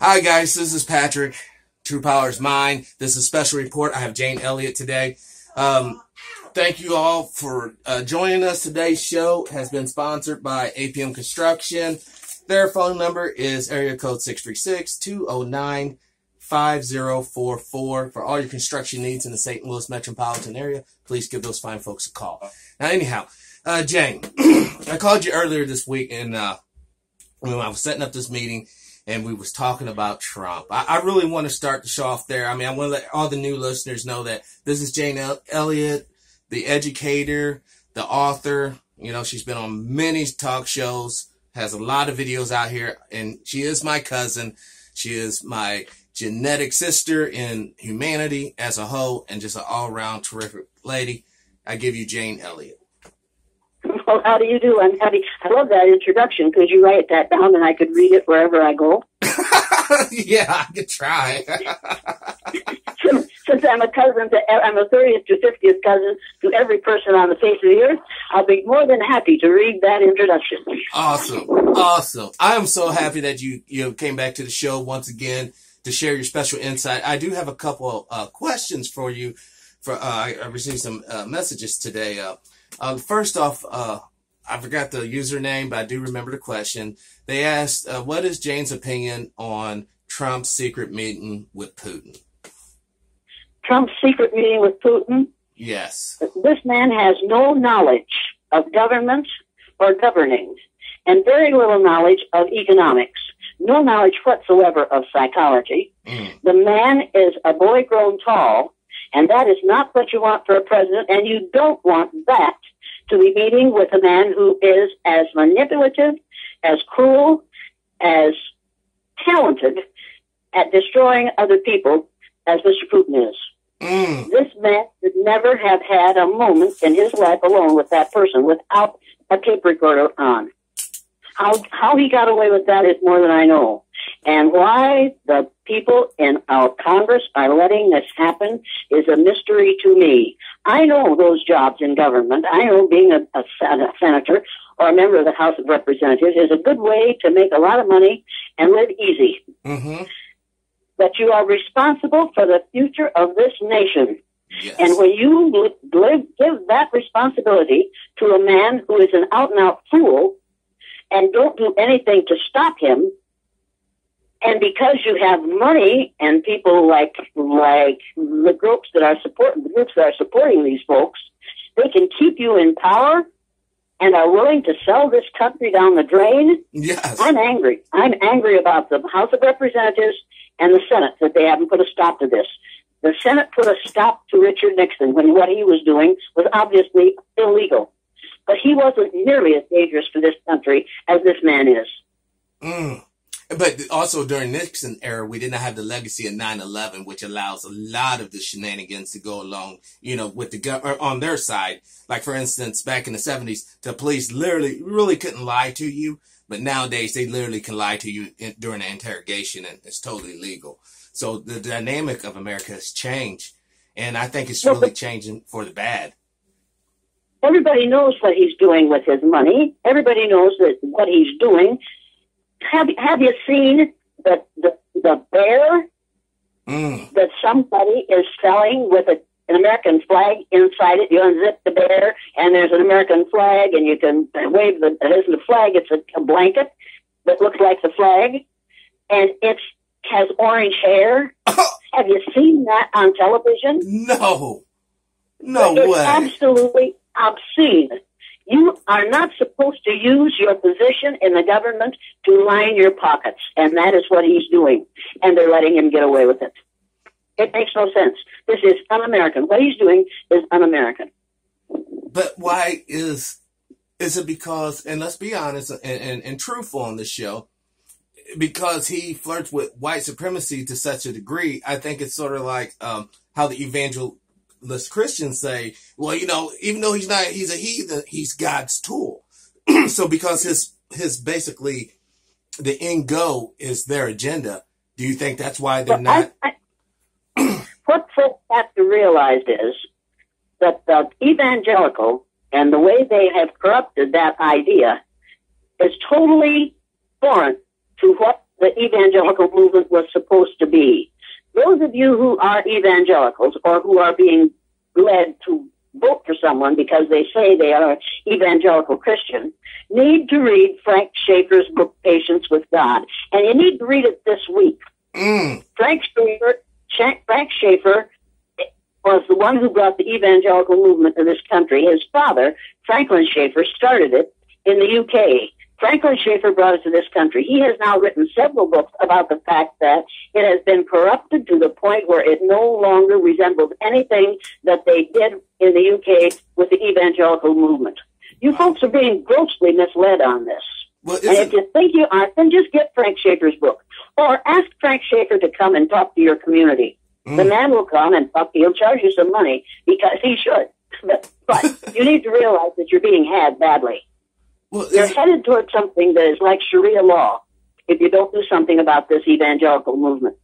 Hi guys, this is Patrick. True Power is Mine. This is a special report. I have Jane Elliott today. Thank you all for joining us. Today's show has been sponsored by APM Construction. Their phone number is area code 636-209-5044. For all your construction needs in the St. Louis metropolitan area, please give those fine folks a call. Now, anyhow, Jane, I called you earlier this week, and when I was setting up this meeting, and we was talking about Trump. I really want to start the show off there. I mean, I want to let all the new listeners know that this is Jane Elliott, the educator, the author. You know, she's been on many talk shows, has a lot of videos out here, and she is my cousin. She is my genetic sister in humanity as a whole, and just an all-around terrific lady. I give you Jane Elliott. Well, how do you do? I'm happy. I love that introduction. Could you write that down and I could read it wherever I go? Yeah, I could try. Since I'm a 30th to 50th cousin to every person on the face of the earth, I'll be more than happy to read that introduction. Awesome. I am so happy that you came back to the show once again to share your special insight. I do have a couple questions for you. I received some messages today. First off, I forgot the username, but I do remember the question. They asked, what is Jane's opinion on Trump's secret meeting with Putin? Trump's secret meeting with Putin? Yes. This man has no knowledge of government or governing, and very little knowledge of economics. No knowledge whatsoever of psychology. The man is a boy grown tall, and that is not what you want for a president, and you don't want that to be meeting with a man who is as manipulative, as cruel, as talented at destroying other people as Mr. Putin is. This man should never have had a moment in his life alone with that person without a tape recorder on. How he got away with that is more than I know. And why the people in our Congress are letting this happen is a mystery to me. I know those jobs in government. I know being a senator or a member of the House of Representatives is a good way to make a lot of money and live easy. But you are responsible for the future of this nation. Yes. And when you give that responsibility to a man who is an out-and-out fool and don't do anything to stop him, and because you have money and people like the groups that are supporting these folks, they can keep you in power and are willing to sell this country down the drain. Yes. I'm angry. I'm angry about the House of Representatives and the Senate that they haven't put a stop to this. The Senate put a stop to Richard Nixon when what he was doing was obviously illegal. But he wasn't nearly as dangerous for this country as this man is. But also during Nixon era, we didn't have the legacy of 9/11, which allows a lot of the shenanigans to go along, you know, with or on their side. Like, for instance, back in the 70s, the police really couldn't lie to you. But nowadays, they literally can lie to you during an interrogation, and it's totally legal. So the dynamic of America has changed. And I think it's really changing for the bad. Everybody knows what he's doing with his money. Everybody knows that what he's doing. Have you seen the bear that somebody is selling with an American flag inside it? You unzip the bear, and there's an American flag, and you can wave it isn't a flag, it's a blanket that looks like the flag, and it has orange hair. Have you seen that on television? No It's way. Absolutely obscene. You are not supposed to use your position in the government to line your pockets, and that is what he's doing, and they're letting him get away with it. It makes no sense. This is un-American. What he's doing is un-American. But why is it because, and let's be honest and truthful on this show, because he flirts with white supremacy to such a degree? I think it's sort of like how the evangelist Christians say, well, you know, even though he's a heathen, he's God's tool. So because his basically the end goal is their agenda, do you think that's why they're not? What folks have to realize is that the evangelical and the way they have corrupted that idea is totally foreign to what the evangelical movement was supposed to be. Those of you who are evangelicals or who are being led to vote for someone because they say they are evangelical Christian need to read Frank Schaeffer's book, Patience with God. And you need to read it this week. Frank Schaeffer was the one who brought the evangelical movement to this country. His father, Franklin Schaeffer, started it in the UK. Franklin Schaeffer brought it to this country. He has now written several books about the fact that it has been corrupted to the point where it no longer resembles anything that they did in the UK with the evangelical movement. You folks are being grossly misled on this. Well, and if you think you aren't, then just get Frank Schaeffer's book. Or ask Frank Schaeffer to come and talk to your community. The man will come and talk to you. He'll charge you some money because he should. But you need to realize that you're being had badly. Well, you're headed towards something that is like Sharia law if you don't do something about this evangelical movement.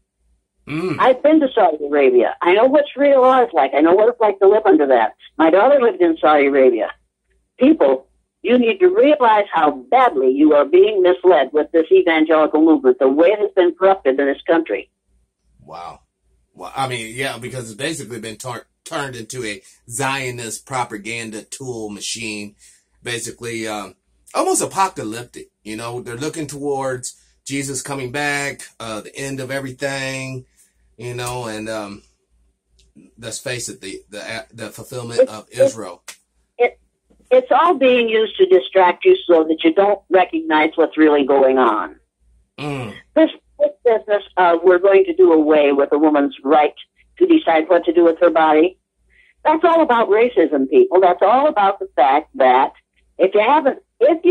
I've been to Saudi Arabia. I know what Sharia law is like. I know what it's like to live under that. My daughter lived in Saudi Arabia. People, you need to realize how badly you are being misled with this evangelical movement, the way it has been corrupted in this country. Wow. Well, I mean, yeah, because it's basically been turned into a Zionist propaganda tool machine, basically almost apocalyptic. You know, they're looking towards Jesus coming back, the end of everything, you know, and let's face it, the fulfillment of Israel. It's all being used to distract you so that you don't recognize what's really going on. This business of we're going to do away with a woman's right to decide what to do with her body, that's all about racism, people. That's all about the fact that if you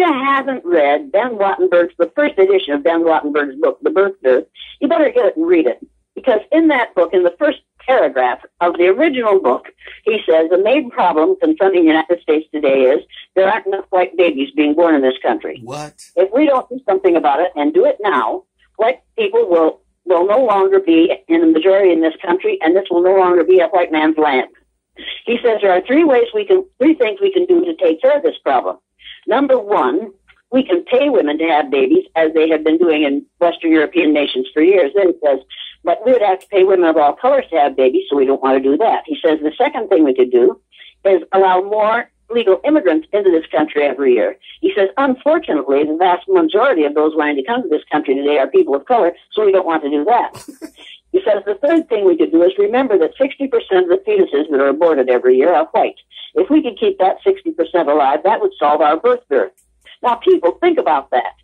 haven't read Ben Wattenberg's, the first edition of Ben Wattenberg's book, The Birth Dearth, you better get it and read it. Because in that book, in the first paragraph of the original book, he says the main problem confronting the United States today is there aren't enough white babies being born in this country. What? If we don't do something about it and do it now, white people will no longer be in the majority in this country, and this will no longer be a white man's land. He says there are three things we can do to take care of this problem. Number one, we can pay women to have babies, as they have been doing in Western European nations for years. Then he says, but we would have to pay women of all colors to have babies, so we don't want to do that. He says the second thing we could do is allow more legal immigrants into this country every year. He says, unfortunately, the vast majority of those wanting to come to this country today are people of color, so we don't want to do that. He says the third thing we could do is remember that 60% of the fetuses that are aborted every year are white. If we could keep that 60% alive, that would solve our birth dearth. Now, people, think about that.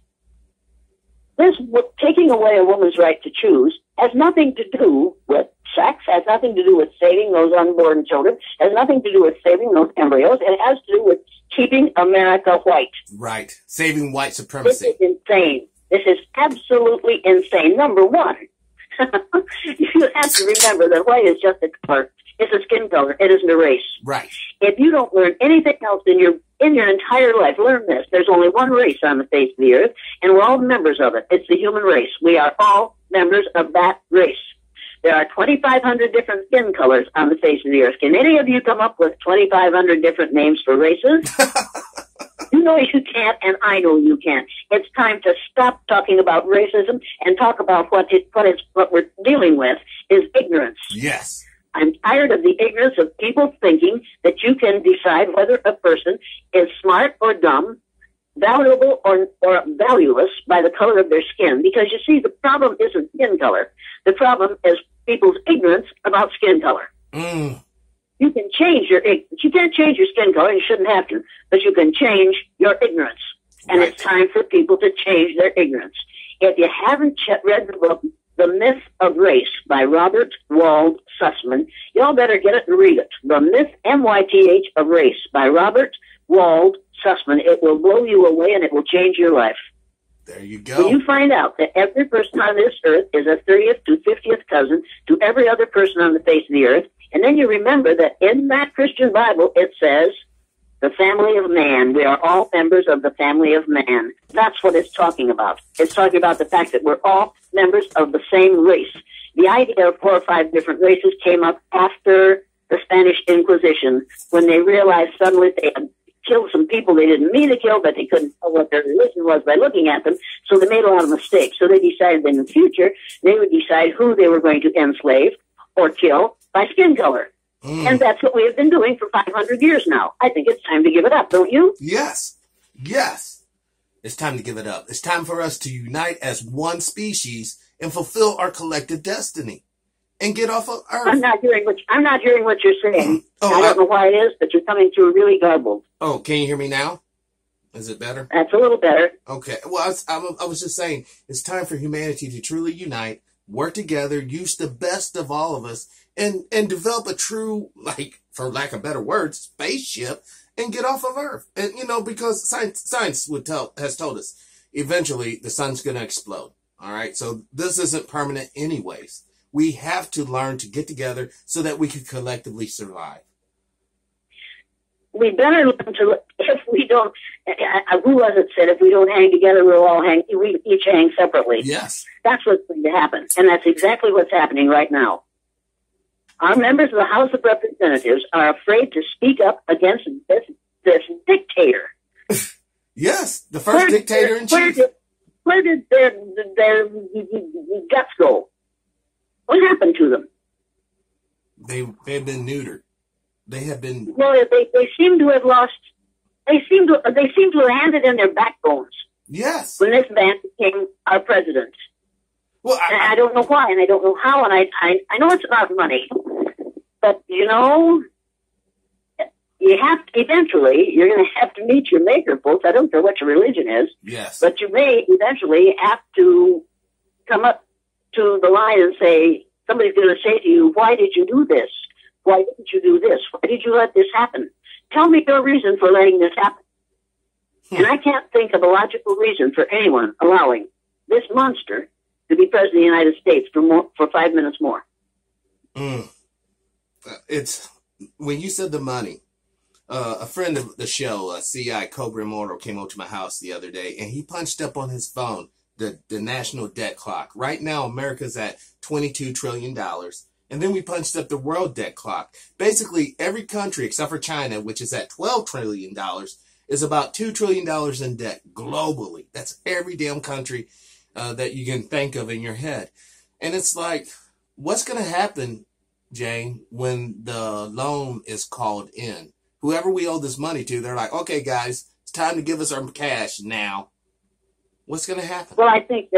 This taking away a woman's right to choose has nothing to do with sex, has nothing to do with saving those unborn children, has nothing to do with saving those embryos. It has to do with keeping America white. Right. Saving white supremacy. This is insane. This is absolutely insane. Number one, you have to remember that white is just a color. It's a skin color. It isn't a race. Right. If you don't learn anything else in your entire life, learn this. There's only one race on the face of the earth, and we're all members of it. It's the human race. We are all members of that race. There are 2,500 different skin colors on the face of the earth. Can any of you come up with 2,500 different names for races? You know you can't, and I know you can't. It's time to stop talking about racism and talk about what we're dealing with is ignorance. Yes. I'm tired of the ignorance of people thinking that you can decide whether a person is smart or dumb, valuable or valueless by the color of their skin. Because you see, the problem isn't skin color. The problem is people's ignorance about skin color. You can change your ignorance. You can't change your skin color. You shouldn't have to. But you can change your ignorance. And Right. It's time for people to change their ignorance. If you haven't read the book, The Myth of Race by Robert Wald Sussman, y'all better get it and read it. The Myth, M-Y-T-H, of Race by Robert Wald Sussman. It will blow you away and it will change your life. There you go. When you find out that every person on this earth is a 30th to 50th cousin to every other person on the face of the earth, and then you remember that in that Christian Bible it says, the family of man. We are all members of the family of man. That's what it's talking about. It's talking about the fact that we're all members of the same race. The idea of 4 or 5 different races came up after the Spanish Inquisition, when they realized suddenly they had killed some people they didn't mean to kill, but they couldn't tell what their religion was by looking at them. So they made a lot of mistakes. So they decided that in the future, they would decide who they were going to enslave or kill by skin color. And that's what we have been doing for 500 years now. I think it's time to give it up, don't you? Yes. Yes. It's time to give it up. It's time for us to unite as one species and fulfill our collective destiny and get off of Earth. I'm not hearing what you're saying. I don't know why it is, but you're coming through really garbled. Oh, can you hear me now? Is it better? That's a little better. Okay. Well, I was just saying, it's time for humanity to truly unite, work together, use the best of all of us, and develop a true, like, for lack of better words, spaceship, and get off of Earth. And, because science has told us, eventually the sun's going to explode. All right. So this isn't permanent anyways. We have to learn to get together so that we can collectively survive. We better learn to, if we don't, who was it said, if we don't hang together, we each hang separately. Yes. That's what's going to happen. And that's exactly what's happening right now. Our members of the House of Representatives are afraid to speak up against this dictator. Yes, the first dictator in chief. Where did their guts go? What happened to them? They've been neutered. They have been. Well, they seem to have lost. They seem to have handed in their backbones. Yes. When this man became our president. Well, I don't know why, and I don't know how, and I know it's about money, but you have to, eventually, you're going to have to meet your maker, folks. I don't care what your religion is. Yes. But you may eventually have to come up to the line and say, somebody's going to say to you, why did you do this? Why didn't you do this? Why did you let this happen? Tell me your reason for letting this happen. And I can't think of a logical reason for anyone allowing this monster to be president of the United States for 5 minutes more. It's when you said the money. A friend of the show, CI Cobra Immortal, came over to my house the other day, and he punched up on his phone the national debt clock. Right now, America's at $22 trillion. And then we punched up the world debt clock. Basically, every country except for China, which is at $12 trillion, is about $2 trillion in debt globally. That's every damn country that you can think of in your head. And it's like, what's going to happen, Jane, when the loan is called in? Whoever we owe this money to, they're like, okay, guys, it's time to give us our cash now. What's going to happen? Well, I think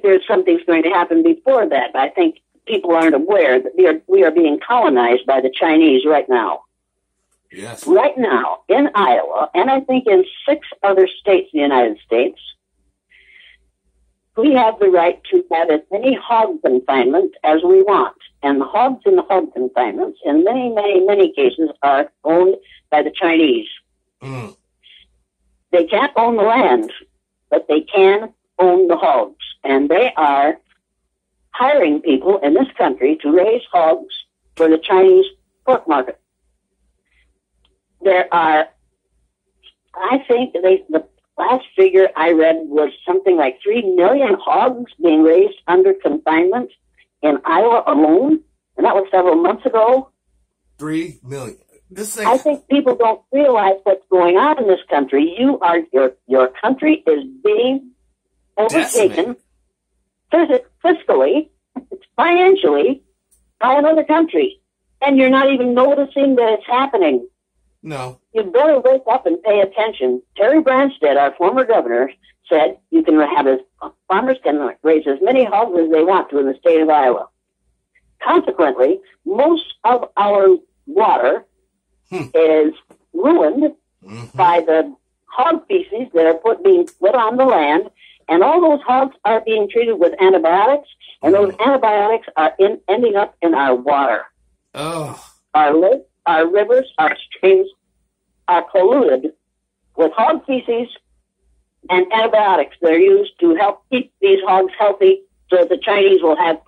there's something's going to happen before that. I think people aren't aware that we are being colonized by the Chinese right now. Yes. Right now, in Iowa, and I think in 6 other states in the United States, we have the right to have as many hog confinements as we want. And the hogs in the hog confinements, in many, many, many cases, are owned by the Chinese. They can't own the land, but they can own the hogs. And they are hiring people in this country to raise hogs for the Chinese pork market. There are, I think the last figure I read was something like 3 million hogs being raised under confinement in Iowa alone, and that was several months ago. 3 million. I think people don't realize what's going on in this country. Your country is being overtaken fiscally, financially, by another country, and you're not even noticing that it's happening. No. You better wake up and pay attention. Terry Branstad, our former governor, said farmers can raise as many hogs as they want to in the state of Iowa. Consequently, most of our water is ruined by the hog feces that are being put on the land, and all those hogs are being treated with antibiotics, and those antibiotics are ending up in our water. Oh. Our lakes, our rivers, our streams are polluted with hog feces and antibiotics that are used to help keep these hogs healthy so that the Chinese will have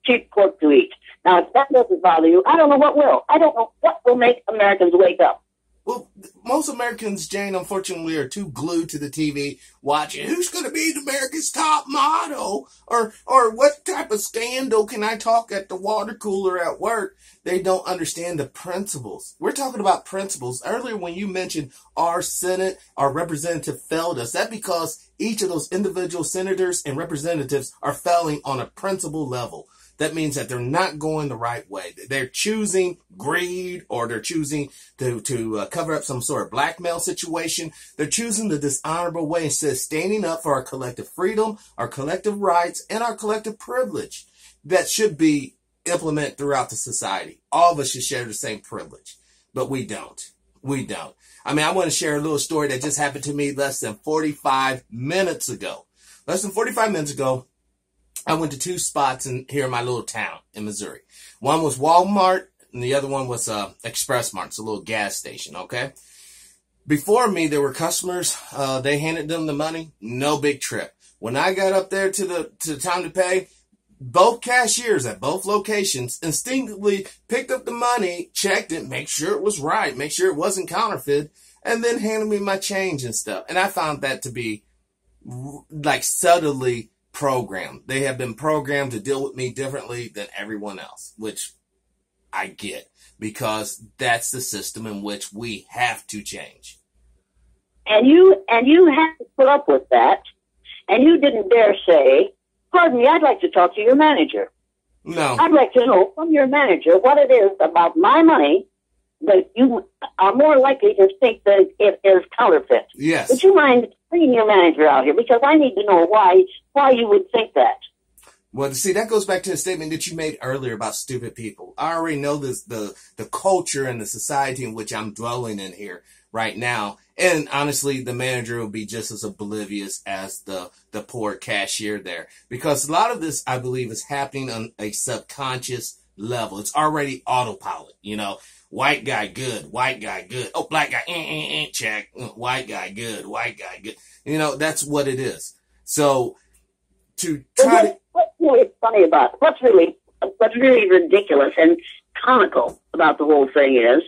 cheap pork to eat. Now, if that doesn't bother you, I don't know what will. I don't know what will make Americans wake up. Well, most Americans, Jane, unfortunately, are too glued to the TV watching who's going to be America's top model or what type of scandal can I talk at the water cooler at work. They don't understand the principles. We're talking about principles. Earlier, when you mentioned our Senate, our representative failed us, that's because each of those individual senators and representatives are failing on a principle level. That means that they're not going the right way. They're choosing greed, or they're choosing to cover up some sort of blackmail situation. They're choosing the dishonorable way instead of standing up for our collective freedom, our collective rights, and our collective privilege that should be implemented throughout the society. All of us should share the same privilege, but we don't. We don't. I mean, I want to share a little story that just happened to me less than 45 minutes ago. Less than 45 minutes ago, I went to two spots here in my little town in Missouri. One was Walmart, and the other one was Express Mart. It's a little gas station, okay? Before me, there were customers. They handed them the money. No big trip. When I got up there to the time to pay, both cashiers at both locations instinctively picked up the money, checked it, make sure it was right, make sure it wasn't counterfeit, and then handed me my change and stuff. And I found that to be like subtly programmed. They have been programmed to deal with me differently than everyone else, which I get, because that's the system in which we have to change. And you have to put up with that, and you didn't dare say, pardon me, I'd like to talk to your manager. No. I'd like to know from your manager what it is about my money that you are more likely to think that it is counterfeit. Yes. Would you mind bringing your manager out here? Because I need to know why you would think that. Well, see, that goes back to the statement that you made earlier about stupid people. I already know this, the culture and the society in which I'm dwelling in here right now. And honestly, the manager will be just as oblivious as the poor cashier there. Because a lot of this, I believe, is happening on a subconscious level. It's already autopilot, you know. White guy, good. White guy, good. Oh, black guy, check. White guy, good. White guy, good. You know, that's what it is. So, to try to... What's really funny about, what's really ridiculous and comical about the whole thing is,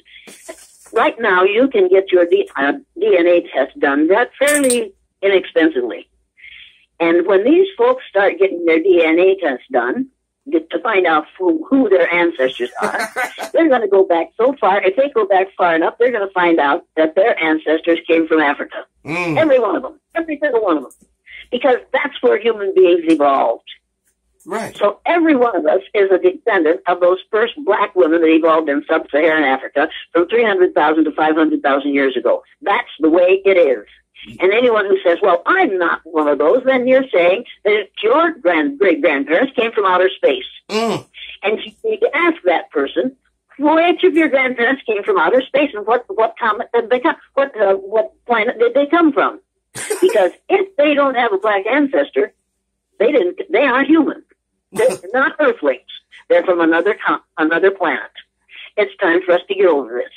right now you can get your DNA test done fairly inexpensively. And when these folks start getting their DNA test done, to find out who their ancestors are, they're going to go back so far. If they go back far enough, they're going to find out that their ancestors came from Africa. Every one of them. Every single one of them. Because that's where human beings evolved. Right. So every one of us is a descendant of those first black women that evolved in sub-Saharan Africa from 300,000 to 500,000 years ago. That's the way it is. And anyone who says, well, I'm not one of those, then you're saying that your great-grandparents came from outer space. And you need to ask that person, which of your grandparents came from outer space, and what comet did they come? What planet did they come from? Because if they don't have a black ancestor, they aren't human. They're not Earthlings. They're from another planet. It's time for us to get over this.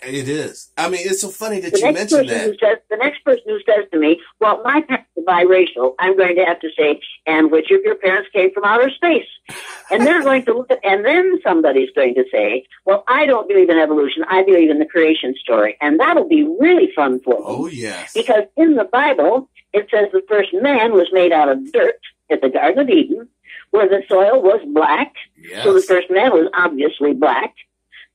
It is. I mean, it's so funny that you mentioned that. The next person who says to me, well, my parents are biracial, I'm going to have to say, and which of your parents came from outer space? And they're going to look at, and then somebody's going to say, well, I don't believe in evolution, I believe in the creation story. And that'll be really fun for them. Oh, yes. Because in the Bible, it says the first man was made out of dirt at the Garden of Eden, where the soil was black. Yes. So the first man was obviously black.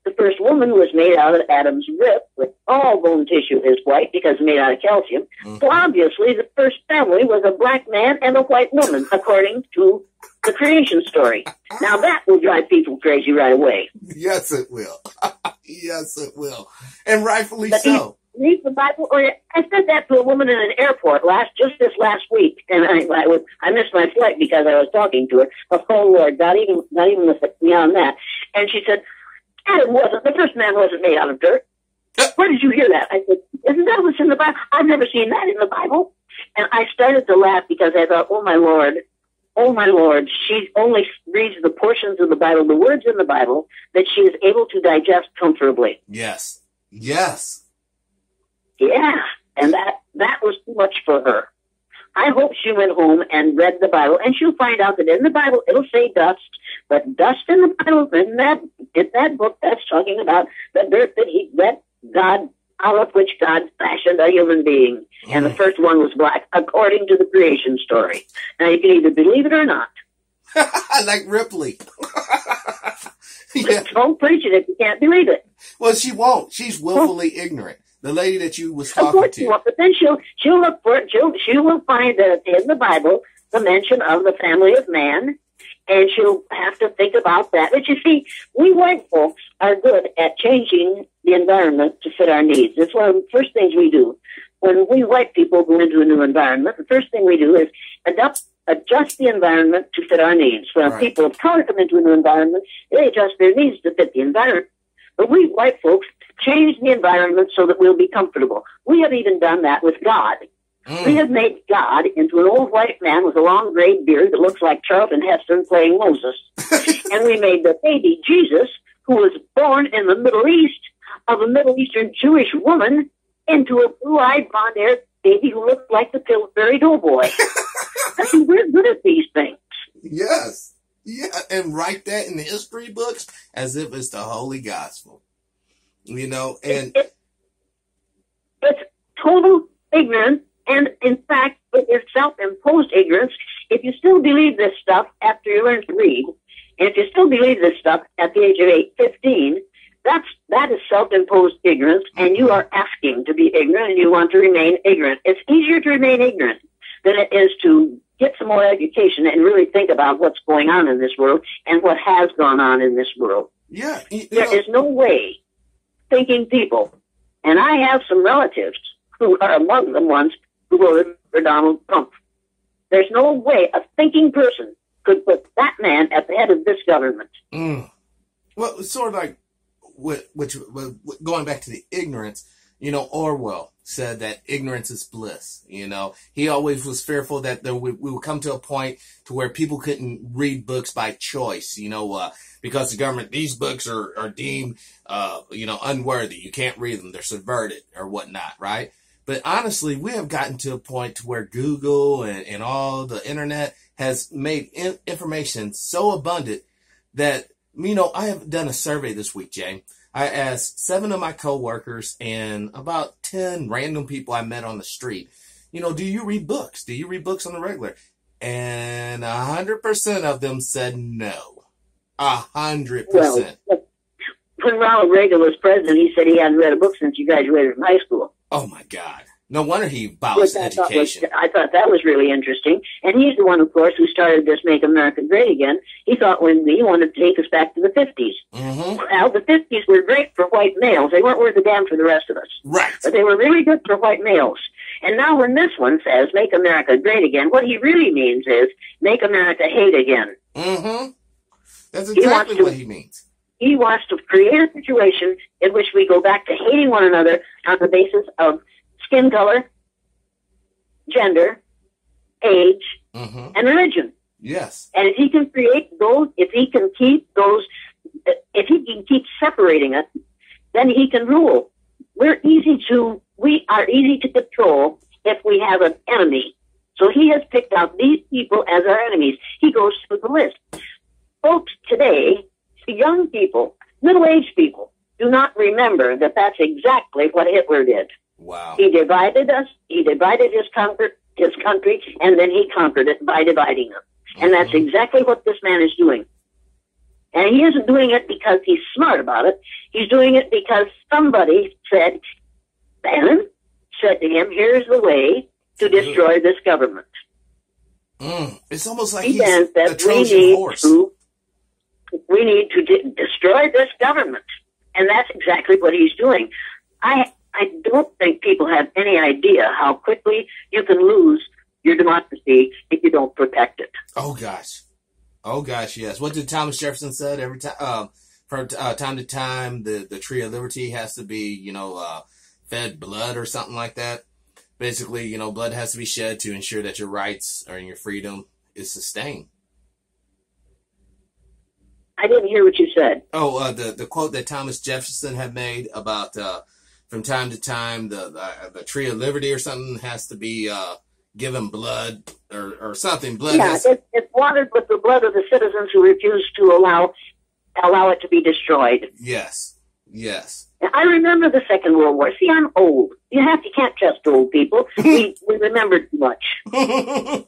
The first woman was made out of Adam's rib, with all bone tissue is white because made out of calcium. So obviously the first family was a black man and a white woman, according to the creation story. Now that will drive people crazy right away. Yes, it will. Yes, it will. And rightfully so. Read the Bible. I said that to a woman in an airport just this last week, and I missed my flight because I was talking to her. Oh Lord, not even beyond that. And she said, the first man wasn't made out of dirt. Where did you hear that? I said, isn't that what's in the Bible? I've never seen that in the Bible. And I started to laugh because I thought, oh my Lord, she only reads the portions of the Bible, the words in the Bible, that she is able to digest comfortably. Yes. Yes. Yeah. And that was too much for her. I hope she went home and read the Bible, and she'll find out that in the Bible it'll say dust, but dust in the Bible, in that book, that's talking about the dirt that God out of which God fashioned a human being. And the first one was black, according to the creation story. Now, you can either believe it or not. Like Ripley. Yeah. Don't preach it if you can't believe it. Well, she won't. She's willfully ignorant. The lady that you was talking Of course to. she won't, but then she'll look for it. She will find in the Bible the mention of the family of man, and she'll have to think about that. But you see, we white folks are good at changing the environment to fit our needs. It's one of the first things we do. When we white people go into a new environment, the first thing we do is adjust the environment to fit our needs. When people of color come into a new environment, they adjust their needs to fit the environment. But we white folks change the environment so that we'll be comfortable. We have even done that with God. We have made God into an old white man with a long gray beard that looks like Charlton Heston playing Moses. And we made the baby Jesus, who was born in the Middle East, of a Middle Eastern Jewish woman, into a blue-eyed, blonde-haired baby who looked like the Pillsbury Doughboy. I mean, we're good at these things. Yes. Yeah, and write that in the history books as if it's the holy gospel. You know, and it's total ignorance, and in fact, it is self-imposed ignorance. If you still believe this stuff after you learn to read, and if you still believe this stuff at the age of 15, that is self-imposed ignorance, and you are asking to be ignorant, and you want to remain ignorant. It's easier to remain ignorant than it is to get some more education and really think about what's going on in this world and what has gone on in this world. Yeah, there is no way thinking people, and I have some relatives who are among the ones who voted for Donald Trump. There's no way a thinking person could put that man at the head of this government. Well, it's sort of like, going back to the ignorance, you know, Orwell said that ignorance is bliss. You know, he always was fearful that we would come to a point to where people couldn't read books by choice, you know, because the government, these books are deemed, you know, unworthy. You can't read them. They're subverted or whatnot, right? But honestly, we have gotten to a point to where Google and all the internet has made information so abundant that, you know, I have done a survey this week, Jay. I asked 7 of my coworkers and about 10 random people I met on the street, you know, do you read books? Do you read books on the regular? And 100% of them said no. 100%. Well, when Ronald Reagan was president, he said he hadn't read a book since he graduated from high school. Oh, my God. No wonder he abolished education. I thought that was really interesting. And he's the one, of course, who started this Make America Great Again. He wanted to take us back to the 50s. Well, the 50s were great for white males. They weren't worth a damn for the rest of us. Right. But they were really good for white males. And now when this one says Make America Great Again, what he really means is Make America Hate Again. That's exactly what he means. He wants to create a situation in which we go back to hating one another on the basis of skin color, gender, age, and religion. Yes. And if he can create those, if he can keep separating us, then he can rule. We are easy to control if we have an enemy. So he has picked out these people as our enemies. He goes through the list. Folks today, young people, middle-aged people, do not remember that that's exactly what Hitler did. Wow. He divided us, he divided his country, and then he conquered it by dividing us. And that's exactly what this man is doing. And he isn't doing it because he's smart about it. He's doing it because somebody said, Bannon said to him, here's the way to destroy this government. It's almost like he he's a Trojan horse. We need to destroy this government. And that's exactly what he's doing. I don't think people have any idea how quickly you can lose your democracy if you don't protect it. Oh gosh, yes. What did Thomas Jefferson said? Every time, from time to time, the tree of liberty has to be, fed blood or something like that. Basically, blood has to be shed to ensure that your rights or your freedom is sustained. I didn't hear what you said. Oh, the quote that Thomas Jefferson had made about from time to time the tree of liberty or something has to be given blood or something. Blood. Yeah, it's watered with the blood of the citizens who refuse to allow it to be destroyed. Yes. Now, I remember the Second World War. See, I'm old. You can't trust old people. We remember too much. And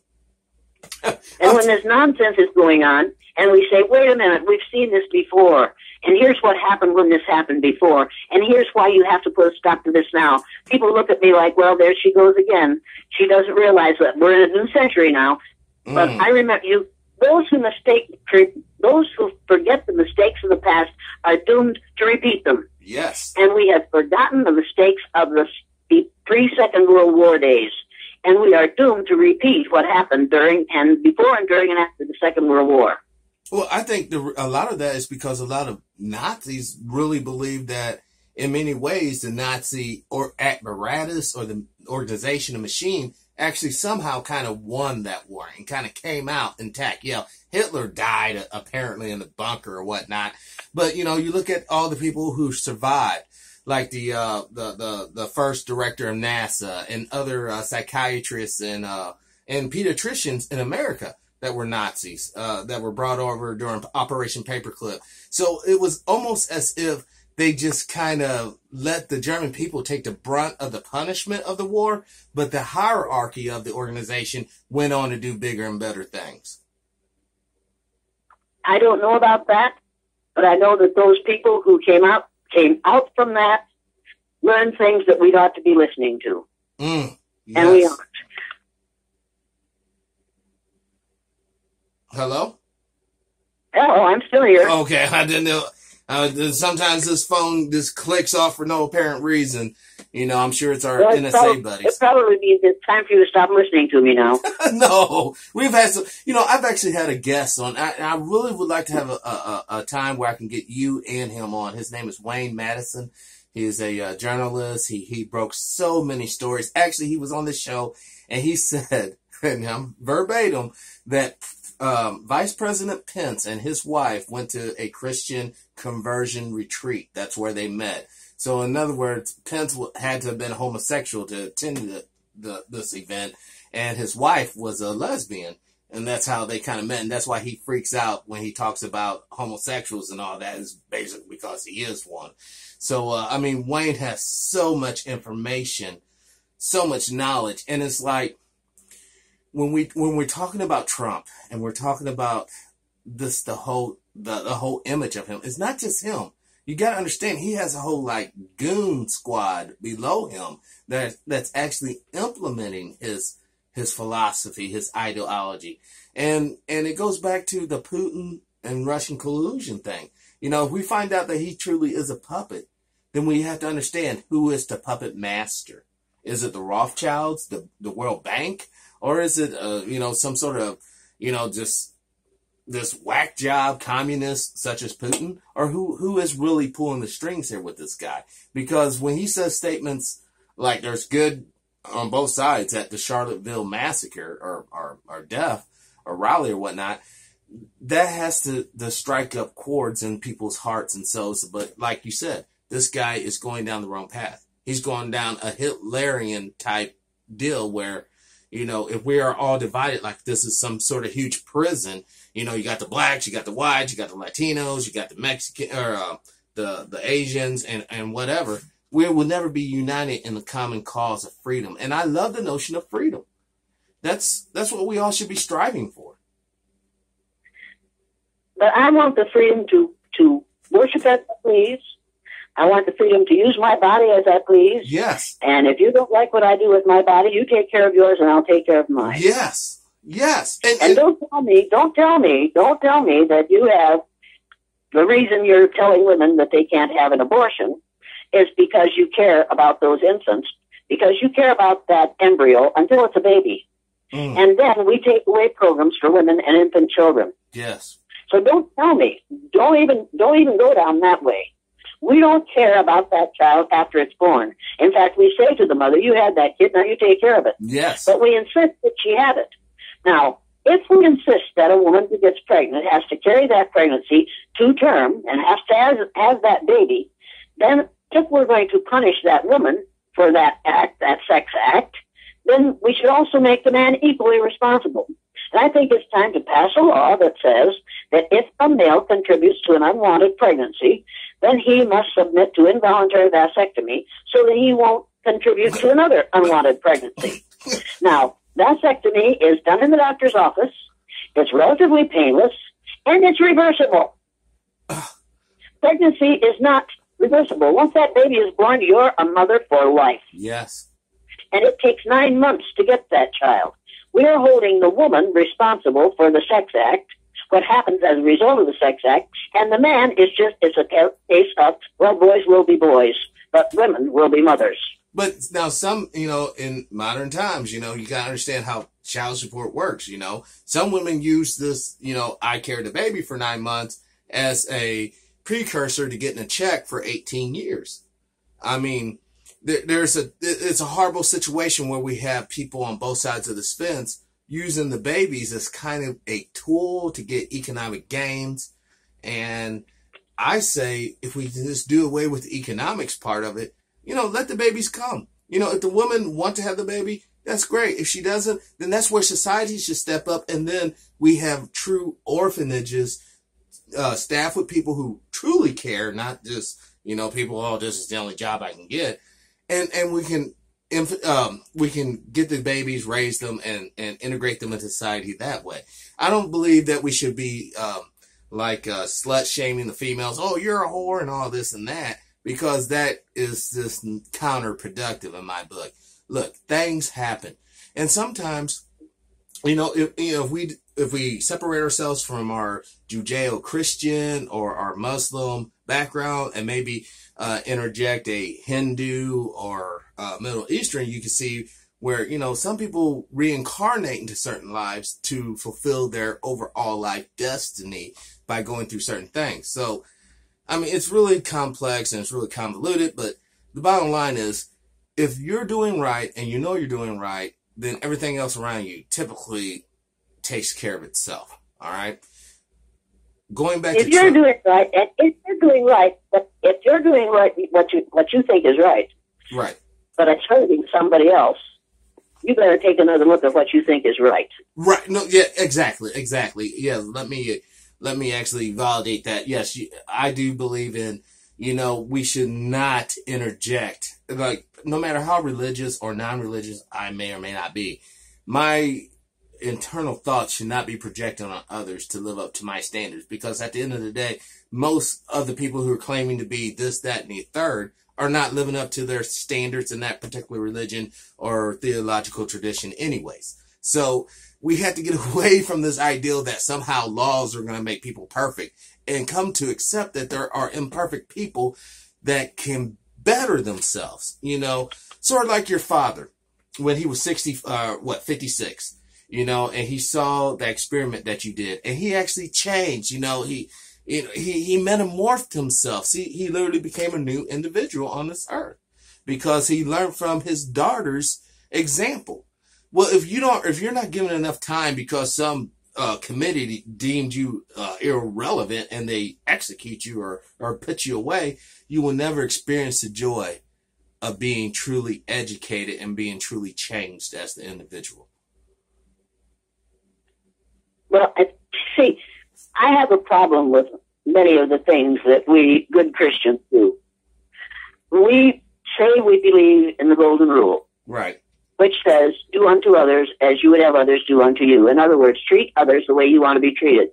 when this nonsense is going on, and we say, wait a minute, we've seen this before, and here's what happened when this happened before, and here's why you have to put a stop to this now. People look at me like, well, there she goes again. She doesn't realize that we're in a new century now. But I remember you. Those who forget the mistakes of the past are doomed to repeat them. Yes. And we have forgotten the mistakes of the pre-Second World War days. And we are doomed to repeat what happened before and during and after the Second World War. Well, I think a lot of that is because a lot of Nazis really believe that in many ways the Nazi apparatus or the organization, the machine, actually somehow kind of won that war and kind of came out intact. Yeah, Hitler died apparently in the bunker or whatnot. But, you look at all the people who survived, like the first director of NASA and other psychiatrists and pediatricians in America that were Nazis, that were brought over during Operation Paperclip. So it was almost as if they just kind of let the German people take the brunt of the punishment of the war, but the hierarchy of the organization went on to do bigger and better things. I don't know about that, but I know that those people who came out from that learned things that we ought to be listening to. Yes. And we aren't. Hello? Hello, I'm still here. Okay, I didn't know. Sometimes this phone just clicks off for no apparent reason. I'm sure it's our NSA buddies. It probably means it's time for you to stop listening to me now. No, we've had some, I've actually had a guest on. I really would like to have a time where I can get you and him on. His name is Wayne Madison. He is a journalist. He broke so many stories. Actually, he was on this show and he said, and I'm verbatim, that Vice President Pence and his wife went to a Christian conversion retreat. That's where they met. So in other words, Pence had to have been homosexual to attend this event, and his wife was a lesbian, and that's how they kind of met. And that's why he freaks out when he talks about homosexuals and all that, is basically because he is one. So, Wayne has so much information, so much knowledge, and it's like, when we're talking about Trump and we're talking about this, the whole image of him, it's not just him. You got to understand, he has a whole goon squad below him that's actually implementing his philosophy, his ideology. And it goes back to the Putin and Russian collusion thing. If we find out that he truly is a puppet, then we have to understand who is the puppet master. Is it the Rothschilds, the World Bank? Or is it, some sort of, just this whack job communist such as Putin? Or who is really pulling the strings here with this guy? Because when he says statements like there's good on both sides at the Charlottesville massacre or death or rally or whatnot, that has to strike up chords in people's hearts and souls. But like you said, this guy is going down the wrong path. He's going down a Hitlerian type deal where, if we are all divided like this is some sort of huge prison, you got the blacks, you got the whites, you got the Latinos, you got the Mexican, or the Asians and whatever, we will never be united in the common cause of freedom. And I love the notion of freedom. That's what we all should be striving for. But I want the freedom to worship as I please. I want the freedom to use my body as I please. Yes. And if you don't like what I do with my body, you take care of yours and I'll take care of mine. Yes. Yes. And don't tell me that you have the reason you're telling women that they can't have an abortion is because you care about those infants, because you care about that embryo until it's a baby. And then we take away programs for women and infant children. Yes. So don't tell me. Don't even go down that way. We don't care about that child after it's born. In fact, we say to the mother, you had that kid, now you take care of it. Yes. But we insist that she had it. Now, if we insist that a woman who gets pregnant has to carry that pregnancy to term and has to have that baby, then if we're going to punish that woman for that act, that sex act, then we should also make the man equally responsible. And I think it's time to pass a law that says that if a male contributes to an unwanted pregnancy, then he must submit to involuntary vasectomy so that he won't contribute to another unwanted pregnancy. Now, vasectomy is done in the doctor's office. It's relatively painless, and it's reversible. Pregnancy is not reversible. Once that baby is born, you're a mother for life. Yes. And it takes 9 months to get that child. We are holding the woman responsible for the sex act, what happens as a result of the sex act, and the man is just, it's a case of, well, boys will be boys, but women will be mothers. But now some, in modern times, you got to understand how child support works, Some women use this, I carried a baby for 9 months as a precursor to getting a check for 18 years. I mean, it's a horrible situation where we have people on both sides of the fence using the babies as kind of a tool to get economic gains. And I say, if we just do away with the economics part of it, let the babies come. If the woman want to have the baby, that's great. If she doesn't, then that's where society should step up. And then we have true orphanages, staffed with people who truly care, not just, people, this is the only job I can get. And we can get the babies, raise them, and integrate them into society that way. I don't believe that we should be slut shaming the females. Oh, you're a whore and all this and that, because that is just counterproductive in my book. Look, things happen, and sometimes, if we separate ourselves from our Judeo-Christian or our Muslim background and maybe interject a Hindu or Middle Eastern, you can see where, some people reincarnate into certain lives to fulfill their overall life destiny by going through certain things. So, I mean, it's really complex and it's really convoluted, but the bottom line is, if you're doing right and you're doing right, then everything else around you typically takes care of itself. All right? Going back if you're doing right, and if you're doing right, but if you're doing right, what you think is right, right, but it's hurting somebody else, you better take another look at what you think is right. Right. No. Yeah. Exactly. Yeah. Let me actually validate that. Yes, I do believe in. We should not interject. Like, no matter how religious or non-religious I may or may not be, my internal thoughts should not be projected on others to live up to my standards, because at the end of the day, most of the people who are claiming to be this, that, and the third are not living up to their standards in that particular religion or theological tradition anyways. So we have to get away from this ideal that somehow laws are going to make people perfect and come to accept that there are imperfect people that can better themselves, sort of like your father when he was 56. And he saw the experiment that you did, and he actually changed. He metamorphed himself. See, he literally became a new individual on this earth because he learned from his daughter's example. Well, if you're not given enough time because some committee deemed you irrelevant and they execute you or put you away, you will never experience the joy of being truly educated and being truly changed as the individual. Well, see, I have a problem with many of the things that we good Christians do. We say we believe in the golden rule. Right. Which says, do unto others as you would have others do unto you. In other words, treat others the way you want to be treated.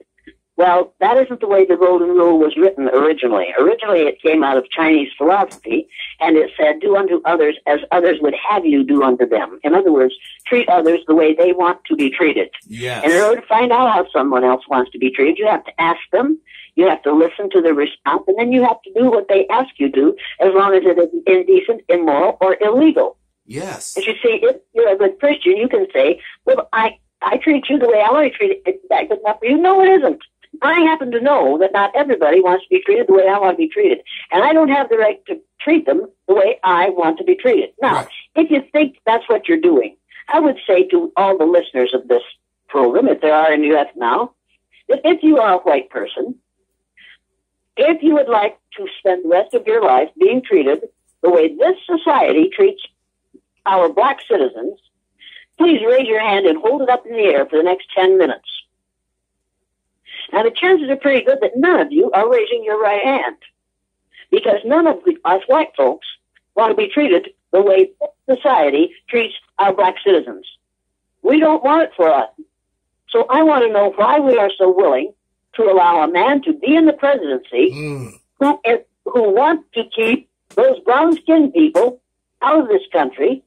Well, that isn't the way the golden rule was written originally. Originally, it came out of Chinese philosophy, and it said, do unto others as others would have you do unto them. In other words, treat others the way they want to be treated. Yes. And in order to find out how someone else wants to be treated, you have to ask them, you have to listen to their response, and then you have to do what they ask you to, as long as it isn't indecent, immoral, or illegal. Yes. As you see, if you're a good Christian, you can say, well, I treat you the way I want to be treated. Is that good enough for you? No, it isn't. I happen to know that not everybody wants to be treated the way I want to be treated. And I don't have the right to treat them the way I want to be treated. Now, right. If you think that's what you're doing, I would say to all the listeners of this program, if there are in the U.S. now, that if you are a white person, if you would like to spend the rest of your life being treated the way this society treats our black citizens, please raise your hand and hold it up in the air for the next 10 minutes. Now, the chances are pretty good that none of you are raising your right hand, because none of us white folks want to be treated the way society treats our black citizens. We don't want it for us. So I want to know why we are so willing to allow a man to be in the presidency who wants to keep those brown-skinned people out of this country,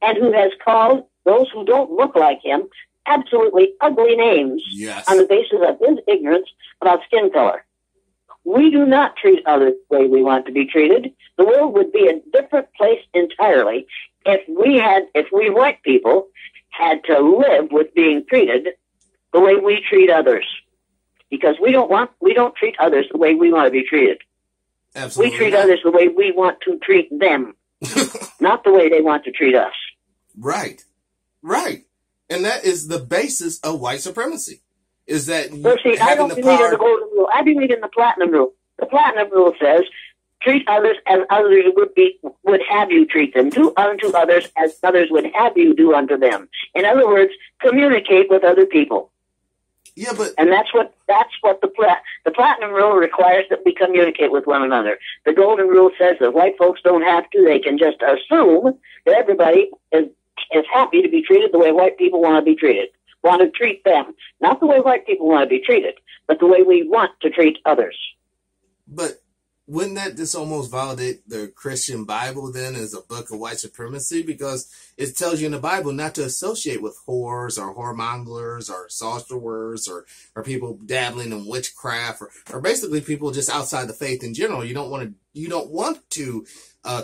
and who has called those who don't look like him absolutely ugly names on the basis of his ignorance about skin color. We do not treat others the way we want to be treated. The world would be a different place entirely if we white people had to live with being treated the way we treat others. Because we don't treat others the way we want to be treated. Absolutely. We treat others the way we want to treat them, not the way they want to treat us. Right. And that is the basis of white supremacy. Is that I don't believe in the golden rule. I believe in the platinum rule. The platinum rule says, treat others as others would have you treat them. Do unto others as others would have you do unto them. In other words, communicate with other people. Yeah, and that's what the platinum rule requires, that we communicate with one another. The golden rule says that white folks don't have to; they can just assume that everybody is happy to be treated the way white people want to be treated, want to treat them, not the way white people want to be treated, but the way we want to treat others. But wouldn't that just almost validate the Christian Bible then as a book of white supremacy? Because it tells you in the Bible not to associate with whores or whoremongers or sorcerers or people dabbling in witchcraft or basically people just outside the faith in general. You don't want to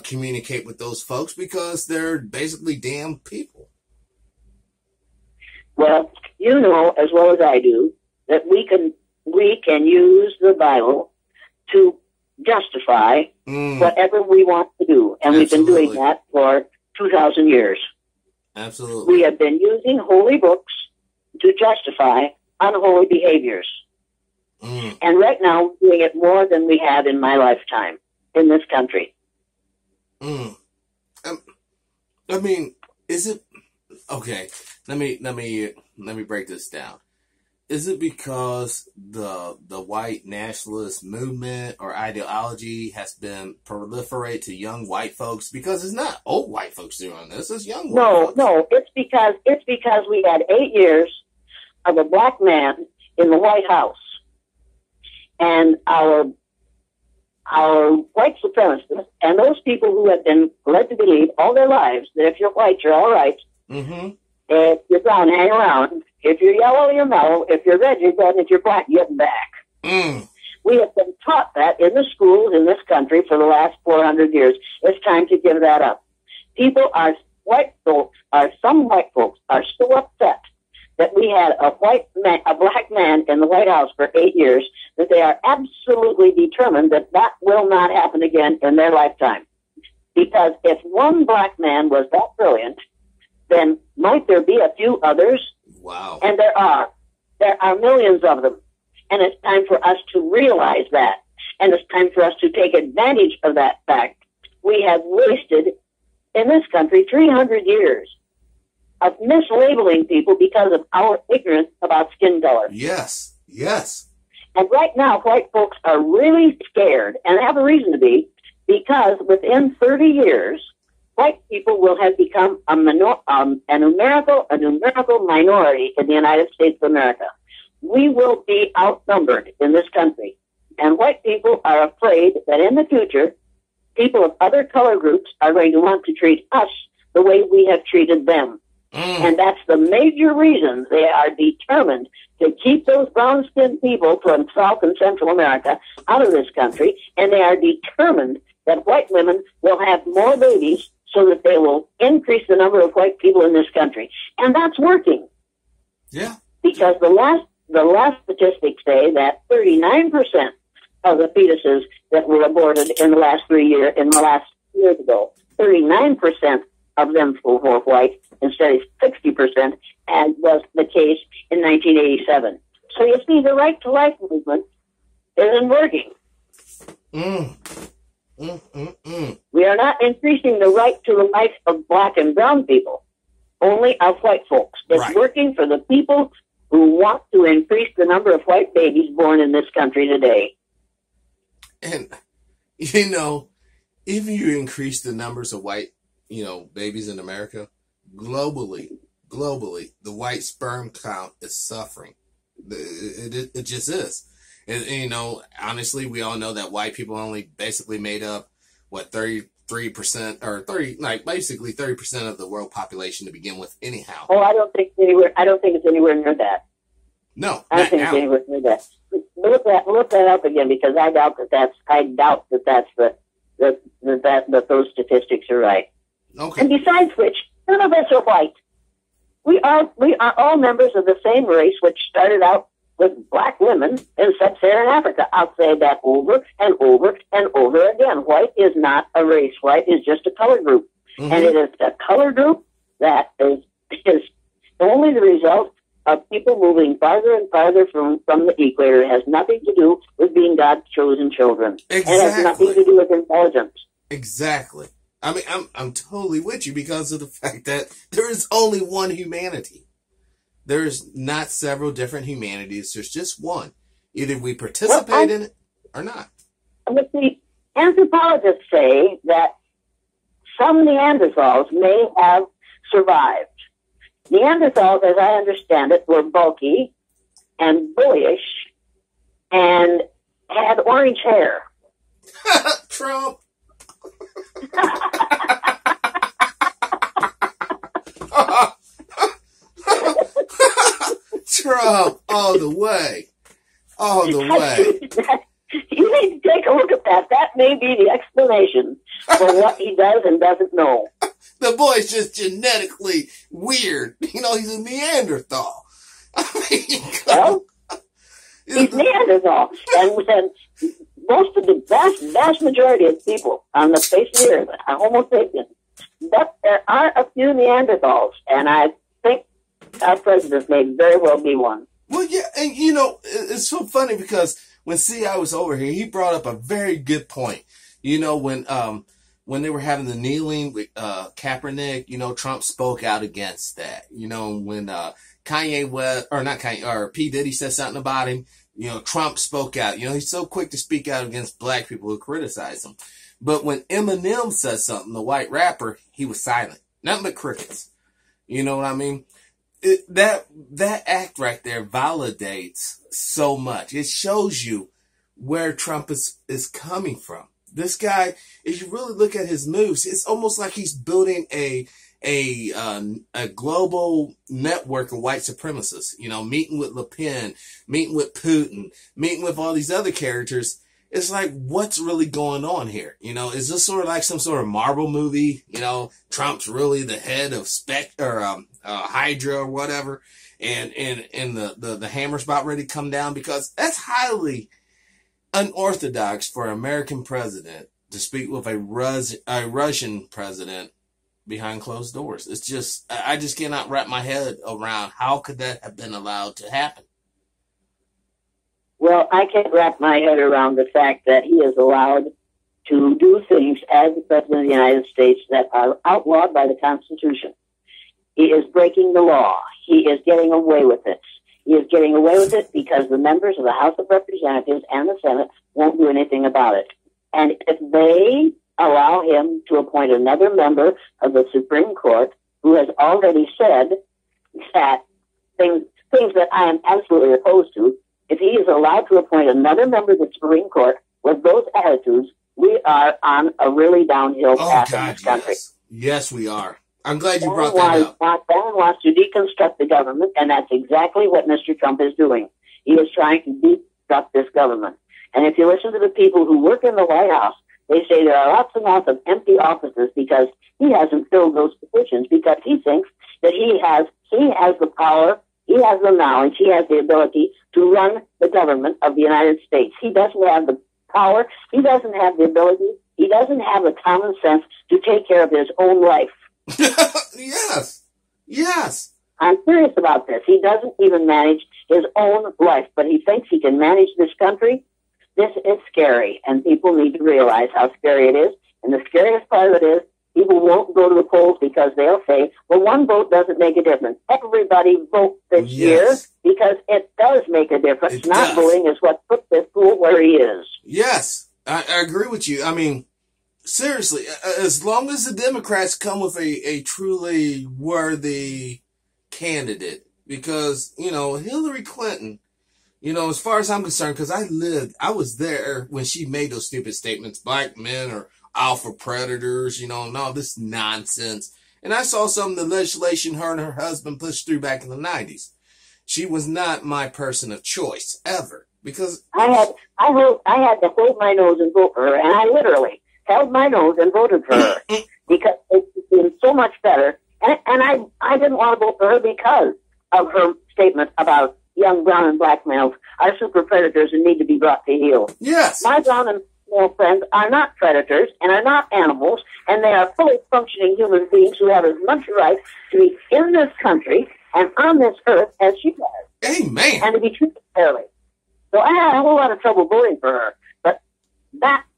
communicate with those folks because they're basically damned people. Well, you know as well as I do that we can use the Bible to justify whatever we want to do. And we've been doing that for 2,000 years. Absolutely. We have been using holy books to justify unholy behaviors. And right now, we're doing it more than we have in my lifetime in this country. I mean, is it okay? Let me break this down. Is it because the white nationalist movement or ideology has been proliferate to young white folks? Because it's not old white folks doing this; it's young. No. It's because we had 8 years of a black man in the White House, and our white supremacists and those people who have been led to believe all their lives that if you're white, you're all right. If you're brown, hang around. If you're yellow, you're mellow. If you're red, you're dead. If you're black, you're getting back. We have been taught that in the schools in this country for the last 400 years. It's time to give that up. Some white folks are so upset that we had a black man in the White House for 8 years that they are absolutely determined that will not happen again in their lifetime. Because if one black man was that brilliant, then might there be a few others? Wow. And there are. There are millions of them. And it's time for us to realize that. And it's time for us to take advantage of that fact. We have wasted, in this country, 300 years of mislabeling people because of our ignorance about skin color. Yes. And right now, white folks are really scared, and have a reason to be, because within 30 years, white people will have become a numerical minority in the United States of America. We will be outnumbered in this country. And white people are afraid that in the future, people of other color groups are going to want to treat us the way we have treated them. And that's the major reason they are determined to keep those brown-skinned people from South and Central America out of this country. And they are determined that white women will have more babies so that they will increase the number of white people in this country. And that's working. Yeah. Because the last statistics say that 39% of the fetuses that were aborted in the last years ago, 39% of them were white instead of 60%, as was the case in 1987. So you see, the right to life movement isn't working. We are not increasing the right to the life of black and brown people, only of white folks. It's working for the people who want to increase the number of white babies born in this country today. And, you know, if you increase the numbers of white, babies in America, globally, the white sperm count is suffering. It just is. And, honestly, we all know that white people only basically made up, 33% or basically 30% of the world population to begin with anyhow. Oh, I don't think it's anywhere near that. No, I don't think it's anywhere near that. Look that up again, because I doubt that those statistics are right. Okay. And besides which, none of us are white. We are all members of the same race, which started out with black women in sub-Saharan Africa. I'll say that over and over and over again. White is not a race. White is just a color group. Mm-hmm. And it is a color group that is only the result of people moving farther and farther from the equator. It has nothing to do with being God's chosen children. Exactly. It has nothing to do with intelligence. Exactly. I mean, I'm totally with you because of the fact that there is only one humanity. There's not several different humanities. There's just one. Either we participate in it or not. But the anthropologists say that some Neanderthals may have survived. Neanderthals, as I understand it, were bulky and boyish and had orange hair. Trump. Trump, all the way. You need to take a look at that. That may be the explanation for what he does and doesn't know. The boy's just genetically weird. He's a Neanderthal. Well, he's Neanderthal. And most of the vast majority of people on the face of the earth are Homo sapiens. But there are a few Neanderthals, and I think our president may very well be one. Well, yeah, and it's so funny because when C.I. was over here, he brought up a very good point. When they were having the kneeling with Kaepernick, Trump spoke out against that. When Kanye West, or not Kanye, or P. Diddy said something about him, Trump spoke out. He's so quick to speak out against black people who criticize him. But when Eminem said something, the white rapper, he was silent. Nothing but crickets. You know what I mean? That act right there validates so much. It shows you where Trump is coming from. This guy, if you really look at his moves, it's almost like he's building a global network of white supremacists. Meeting with Le Pen, meeting with Putin, meeting with all these other characters. It's like, what's really going on here? Is this sort of like some sort of Marvel movie? Trump's really the head of Hydra or whatever, and the hammer's about ready to come down, because that's highly unorthodox for an American president to speak with a Russian president behind closed doors. It's just, I just cannot wrap my head around how could that have been allowed to happen. Well, I can't wrap my head around the fact that he is allowed to do things as the President of the United States that are outlawed by the Constitution. He is breaking the law. He is getting away with it. He is getting away with it because the members of the House of Representatives and the Senate won't do anything about it. And if they allow him to appoint another member of the Supreme Court who has already said that things that I am absolutely opposed to, if he is allowed to appoint another member of the Supreme Court with those attitudes, we are on a really downhill path in this country. Yes, we are. I'm glad you brought that up. Bannon wants to deconstruct the government, and that's exactly what Mr. Trump is doing. He is trying to deconstruct this government. And if you listen to the people who work in the White House, they say there are lots and lots of empty offices because he hasn't filled those positions, because he thinks that he has the power, he has the knowledge, he has the ability to run the government of the United States. He doesn't have the power, he doesn't have the ability, he doesn't have the common sense to take care of his own life. Yes. I'm serious about this. He doesn't even manage his own life, but he thinks he can manage this country. This is scary, and people need to realize how scary it is. And the scariest part of it is People won't go to the polls because they'll say, well, one vote doesn't make a difference. Everybody vote this year because it does make a difference. Not voting is what put this fool where he is. Yes, I agree with you. I mean, seriously, as long as the Democrats come with a truly worthy candidate, because, you know, Hillary Clinton, you know, as far as I'm concerned, because I was there when she made those stupid statements, black men are alpha predators, you know, and all this nonsense. And I saw some of the legislation her and her husband pushed through back in the 90s. She was not my person of choice, ever. Because I had to hold my nose and vote for her, and I literally held my nose and voted for her because it seemed so much better. And I didn't want to vote for her because of her statement about young brown and black males are super predators and need to be brought to heel. Yes. My brown and male friends are not predators and are not animals, and they are fully functioning human beings who have as much right to be in this country and on this earth as she does. Amen. And to be treated fairly. So I had a whole lot of trouble voting for her. But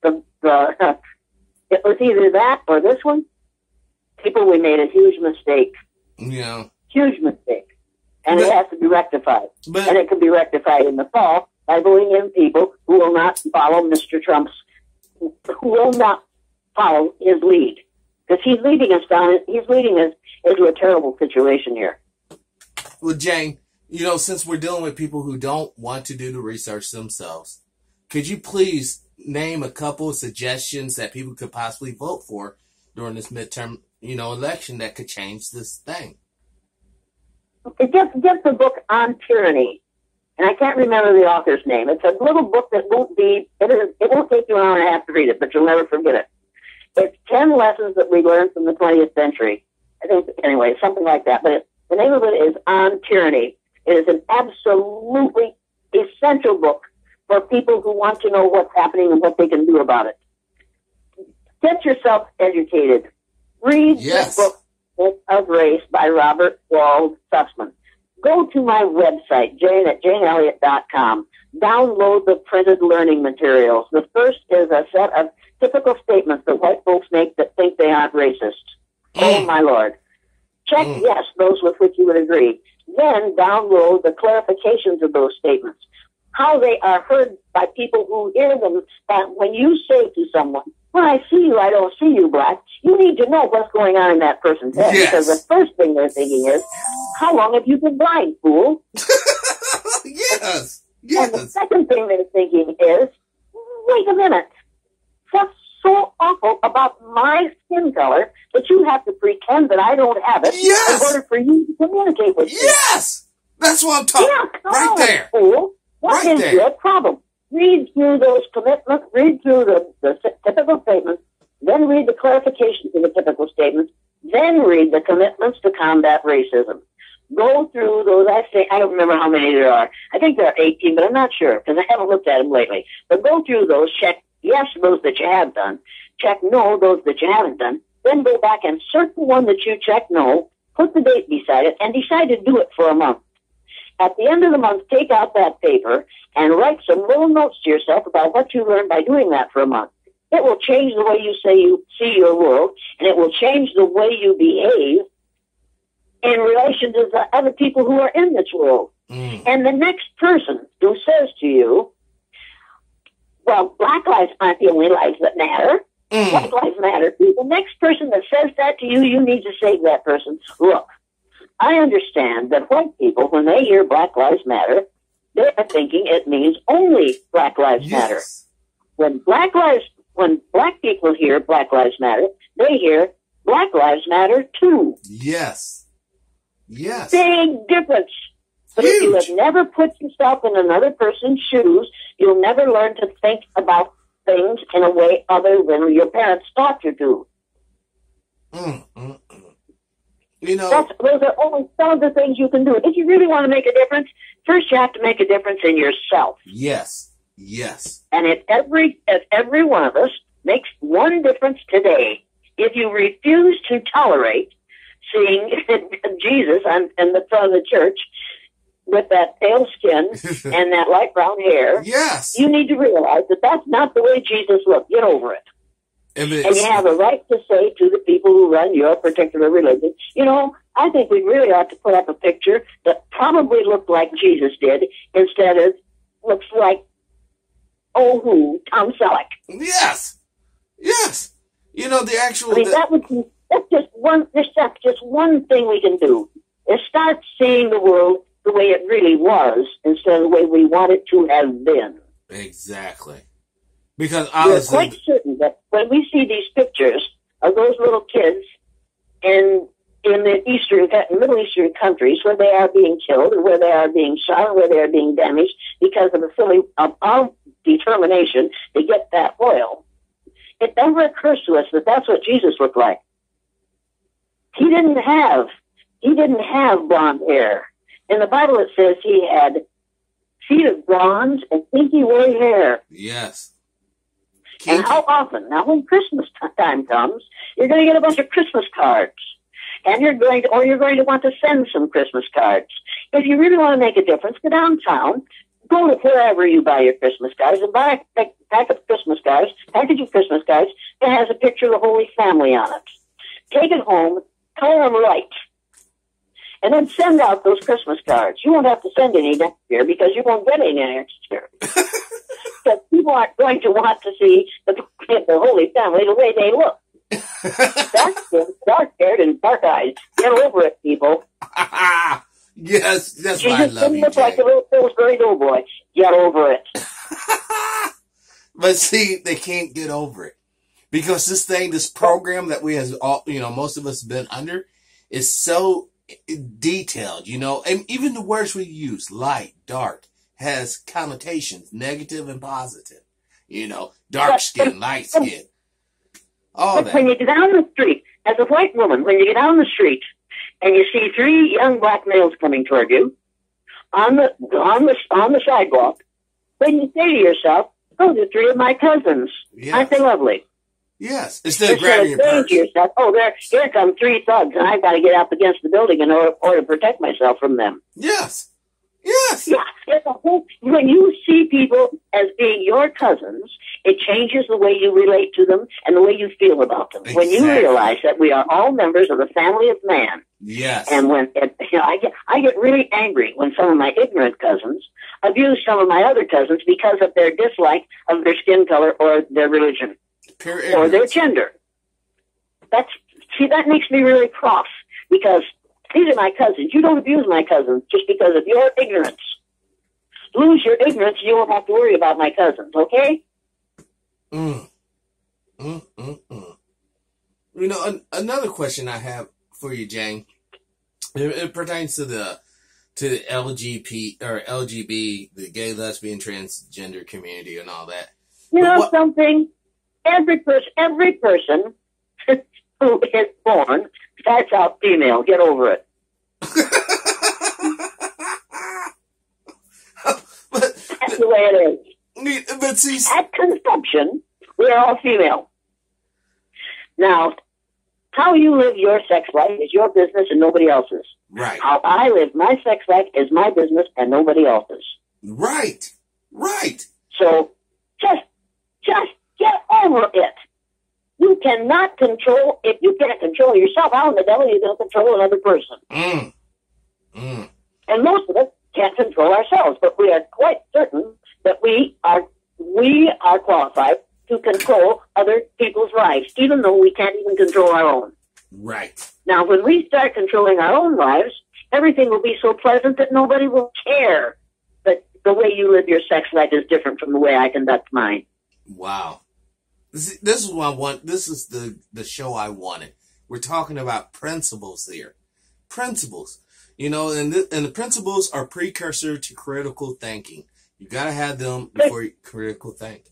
it was either that or this one. People, we made a huge mistake. Yeah. Huge mistake. And it has to be rectified. And it can be rectified in the fall by voting in people who will not follow Mr. Trump's, who will not follow his lead. Because he's leading us into a terrible situation here. Well, Jane, you know, since we're dealing with people who don't want to do the research themselves, could you please name a couple of suggestions that people could possibly vote for during this midterm, you know, election that could change this thing? Get the book On Tyranny. And I can't remember the author's name. It's a little book that won't take you an hour and a half to read it, but you'll never forget it. It's 10 lessons that we learned from the 20th century. I think, anyway, something like that. But the name of it is On Tyranny. It is an absolutely essential book for people who want to know what's happening and what they can do about it. Get yourself educated. Read the book of Race by Robert Wald Sussman. Go to my website, Jane at JaneElliott.com. Download the printed learning materials. The first is a set of typical statements that white folks make that think they aren't racist. Oh, my Lord. Check yes, those with which you would agree. Then download the clarifications of those statements. How they are heard by people who hear them. When you say to someone, when I see you, I don't see you, black, you need to know what's going on in that person's head. Yes. Because the first thing they're thinking is, how long have you been blind, fool? Yes. And the second thing they're thinking is, wait a minute. What's so awful about my skin color that you have to pretend that I don't have it in order for you to communicate with me? Yes! That's what I'm talking about. Right there. Fool. What is your problem? Read through those commitments, read through the typical statements, then read the clarifications of the typical statements, then read the commitments to combat racism. Go through those. I don't remember how many there are. I think there are 18, but I'm not sure because I haven't looked at them lately. But go through those, check yes, those that you have done, check no, those that you haven't done, then go back and search the one that you check no, put the date beside it, and decide to do it for a month. At the end of the month, take out that paper and write some little notes to yourself about what you learned by doing that for a month. It will change the way you see your world, and it will change the way you behave in relation to the other people who are in this world. And the next person who says to you, well, black lives aren't the only lives that matter. Black lives matter too. The next person that says that to you, you need to say to that person, look, I understand that white people, when they hear Black Lives Matter, they're thinking it means only Black Lives Matter. When black people hear Black Lives Matter, they hear Black Lives Matter too. Yes. Yes. Big difference. But if you have never put yourself in another person's shoes, you'll never learn to think about things in a way other than your parents taught you to. You know, those are only some of the things you can do. If you really want to make a difference, first you have to make a difference in yourself. Yes. Yes. And if every one of us makes one difference today, if you refuse to tolerate seeing Jesus and the front of the church with that pale skin and that light brown hair, yes, you need to realize that that's not the way Jesus looked. Get over it. And you have a right to say to the people who run your particular religion, you know, I think we really ought to put up a picture that probably looked like Jesus did instead of looks like, Tom Selleck. Yes. Yes. You know, the actual... I mean, that's just one thing we can do, is start seeing the world the way it really was instead of the way we want it to have been. Exactly. Because we're quite certain that when we see these pictures of those little kids in the Middle Eastern countries where they are being killed, or where they are being shot, or where they are being damaged because of our determination to get that oil, it never occurs to us that that's what Jesus looked like. He didn't have blonde hair. In the Bible it says he had feet of bronze and pinky white hair. Yes. And how often? Now, when Christmas time comes, you're going to get a bunch of Christmas cards. And you're going to want to send some Christmas cards. If you really want to make a difference, go downtown, go to wherever you buy your Christmas cards, and buy a package of Christmas cards that has a picture of the Holy Family on it. Take it home, color them right, and then send out those Christmas cards. You won't have to send any next year because you won't get any next year. But people aren't going to want to see the Holy Family the way they look. Dark-haired and dark-eyed. Get over it, people. Yes, that's why I love you, Jesus look like a little Pillsbury Doughboy. Get over it. But see, they can't get over it. Because this program that we has all, most of us have been under, is so detailed, and even the words we use, light, dark, has connotations, negative and positive. Dark skin, light skin. But when you get down the street, as a white woman, when you get down the street and you see three young black males coming toward you on the sidewalk, then you say to yourself, "Those are three of my cousins. Yes. Aren't they lovely?" Yes. Instead of grabbing your purse. To yourself, here come three thugs, and I've got to get up against the building in order to protect myself from them. Yes. Yes. Yeah. When you see people as being your cousins, it changes the way you relate to them and the way you feel about them. Exactly. When you realize that we are all members of the family of man. Yes. And I get really angry when some of my ignorant cousins abuse some of my other cousins because of their dislike of their skin color or their religion or their gender. That makes me really cross because these are my cousins. You don't abuse my cousins just because of your ignorance. Lose your ignorance, and you won't have to worry about my cousins, okay? Another question I have for you, Jane, it pertains to the LGB, the gay, lesbian, transgender community and all that. Something? Every person who is born starts out female. Get over it. That's the way it is. But see, at conception, we're all female. Now, how you live your sex life is your business and nobody else's. Right. How I live my sex life is my business and nobody else's. Right. Right. So, just get over it. You cannot control, if you can't control yourself, how in the devil are you going to control another person? And most of us can't control ourselves, but we are quite certain that we are qualified to control other people's lives, even though we can't even control our own. Right. Now, when we start controlling our own lives, everything will be so pleasant that nobody will care that the way you live your sex life is different from the way I conduct mine. Wow. This is what I want. This is the show I wanted. We're talking about principles here. Principles. And the principles are precursor to critical thinking. You got to have them before you critical think.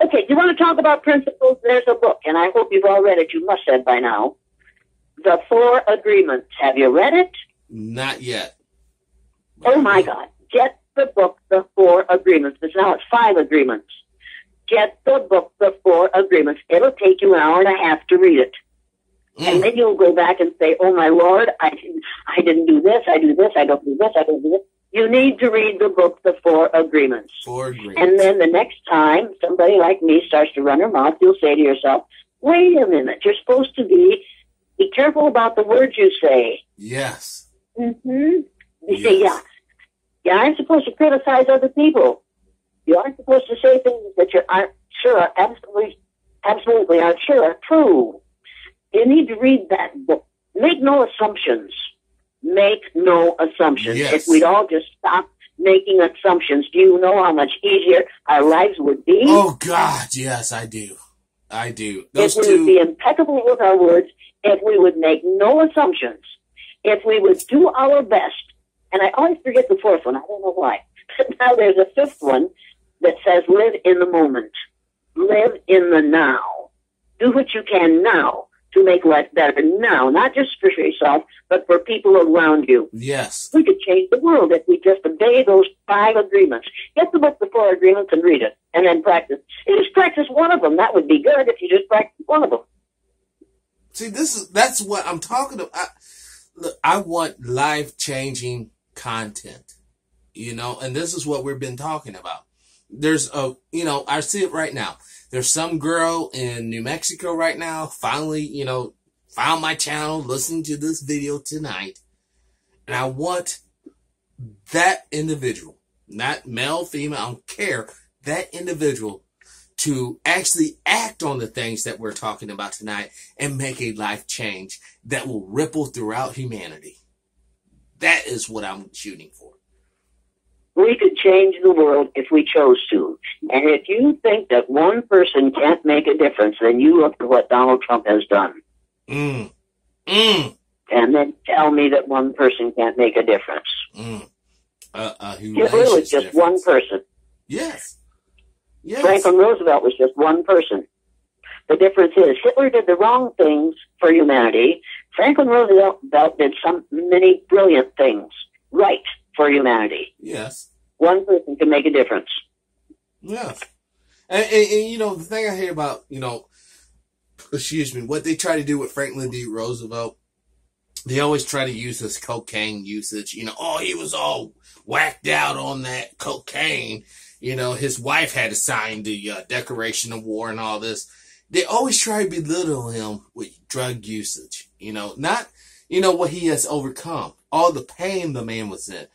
Okay, do you want to talk about principles? There's a book, and I hope you've all read it. You must have by now. The 4 Agreements. Have you read it? Not yet. Oh, my God. Get the book, The 4 Agreements. It's now 5 agreements. Get the book, The 4 Agreements. It'll take you an hour and a half to read it. And then you'll go back and say, "Oh, my Lord, I didn't do this, I do this, I don't do this, I don't do this." You need to read the book, The Four Agreements. Four Agreements. And then the next time somebody like me starts to run her mouth, you'll say to yourself, wait a minute, you're supposed to be careful about the words you say. Yes. You say, yeah, I'm supposed to criticize other people. You aren't supposed to say things that you aren't sure are absolutely aren't sure are true. You need to read that book. Make no assumptions. Make no assumptions. Yes. If we'd all just stop making assumptions, do you know how much easier our lives would be? Oh, God, yes, I do. I do. If we would be impeccable with our words, if we would make no assumptions, if we would do our best. And I always forget the fourth one. I don't know why. But now there's a fifth one that says live in the moment. Live in the now. Do what you can now to make life better now, not just for yourself, but for people around you. Yes. We could change the world if we just obey those 5 agreements. Get the book, The Four Agreements, and read it, and then practice. You just practice one of them. That would be good if you just practice one of them. See, that's what I'm talking about. Look, I want life-changing content, and this is what we've been talking about. There's I see it right now. There's some girl in New Mexico right now, finally, found my channel, listening to this video tonight. And I want that individual, not male, female, I don't care, that individual to actually act on the things that we're talking about tonight and make a life change that will ripple throughout humanity. That is what I'm shooting for. We could change the world if we chose to. And if you think that one person can't make a difference, then you look at what Donald Trump has done. And then tell me that one person can't make a difference. Hitler was just one person. Yes. Franklin Roosevelt was just one person. The difference is Hitler did the wrong things for humanity. Franklin Roosevelt did many brilliant things right for humanity. Yes. One person can make a difference. Yes. And the thing I hear about, what they try to do with Franklin D. Roosevelt, they always try to use this cocaine usage. He was all whacked out on that cocaine. His wife had to sign the Declaration of War and all this. They always try to belittle him with drug usage. Not, what he has overcome. All the pain the man was in.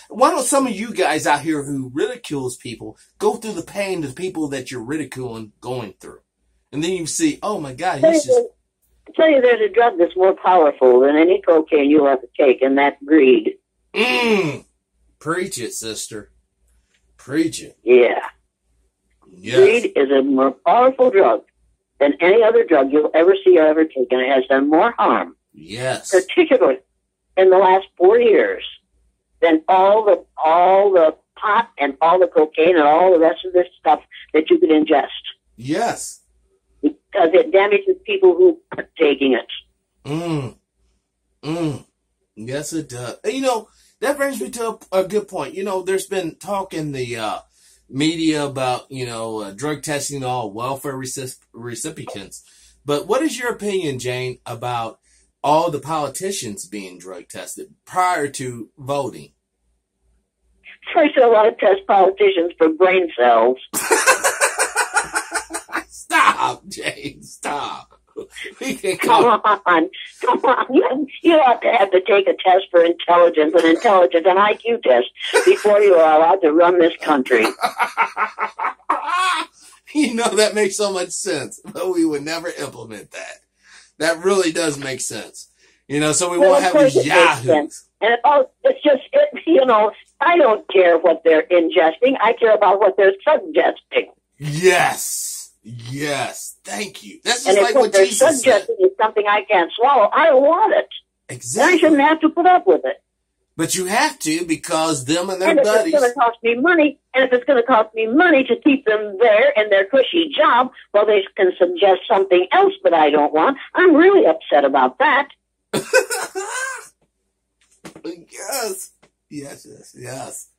Why don't some of you guys out here who ridicules people go through the pain of the people that you're ridiculing going through? And then you see, oh my God, he's just... I tell you, there's a drug that's more powerful than any cocaine you'll ever take, and that's greed. Preach it, sister. Preach it. Yeah. Yes. Greed is a more powerful drug than any other drug you'll ever see or ever take, and it has done more harm. Yes. Particularly in the last 4 years than all the pot and all the cocaine and all the rest of this stuff that you could ingest. Yes. Because it damages people who aren't taking it. Yes, it does. That brings me to a good point. There's been talk in the media about, drug testing all welfare recipients. But what is your opinion, Jane, about all the politicians being drug tested prior to voting? First, I want to test politicians for brain cells. Stop, Jane, stop. Come on. You ought to have to take a test for intelligence, an IQ test, before you are allowed to run this country. That makes so much sense, but we would never implement that. That really does make sense. So we won't have these yahoos. And it's just, I don't care what they're ingesting. I care about what they're suggesting. Yes. Thank you. That's just and like what Jesus said. And if what they're suggesting is something I can't swallow, I don't want it. Exactly. I shouldn't have to put up with it. But you have to, because them and their buddies. buddies. And if it's going to cost me money to keep them there in their cushy job, well, they can suggest something else that I don't want. I'm really upset about that. Yes.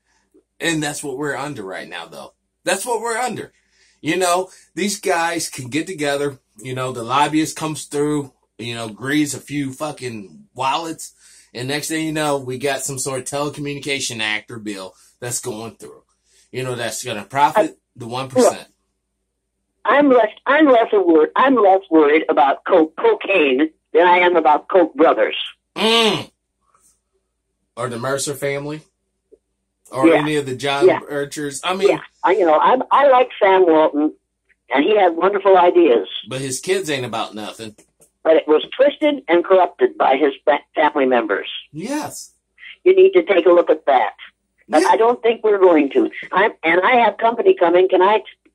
And that's what we're under right now, though. That's what we're under. These guys can get together. The lobbyist comes through, grease a few fucking wallets, And next thing you know, we got some sort of telecommunication act or bill that's going through. You know, that's going to profit the 1%. I'm less worried about cocaine than I am about Koch brothers. Or the Mercer family. Or any of the John Birchers. I mean, I like Sam Walton, and he had wonderful ideas. But his kids ain't about nothing. But it was twisted and corrupted by his family members. Yes. You need to take a look at that. But I don't think we're going to. I have company coming.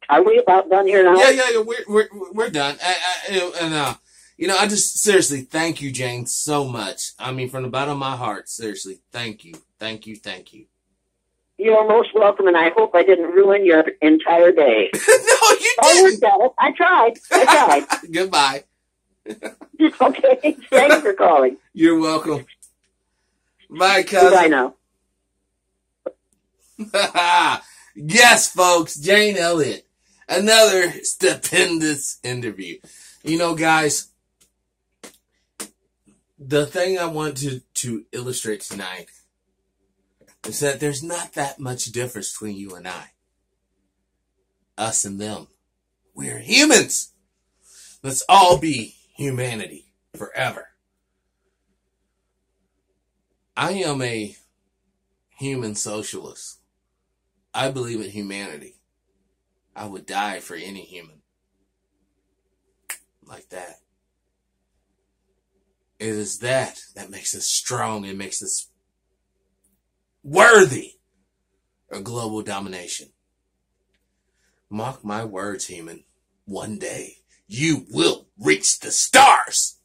Are we about done here now? Yeah. We're done. I just seriously thank you, Jane, so much. I mean, from the bottom of my heart, seriously, thank you. You're most welcome, and I hope I didn't ruin your entire day. No, you didn't. I tried. Goodbye. Okay. Thanks for calling. You're welcome. Bye, cousin. Goodbye now. Yes, folks, Jane Elliott. Another stupendous interview. You know, guys, the thing I want to illustrate tonight is that there's not that much difference between you and I. Us and them. We're humans. Let's all be humanity forever. I am a human socialist. I believe in humanity. I would die for any human. Like that. It is that makes us strong and makes us worthy of global domination. Mark my words, human. One day, you will reach the stars.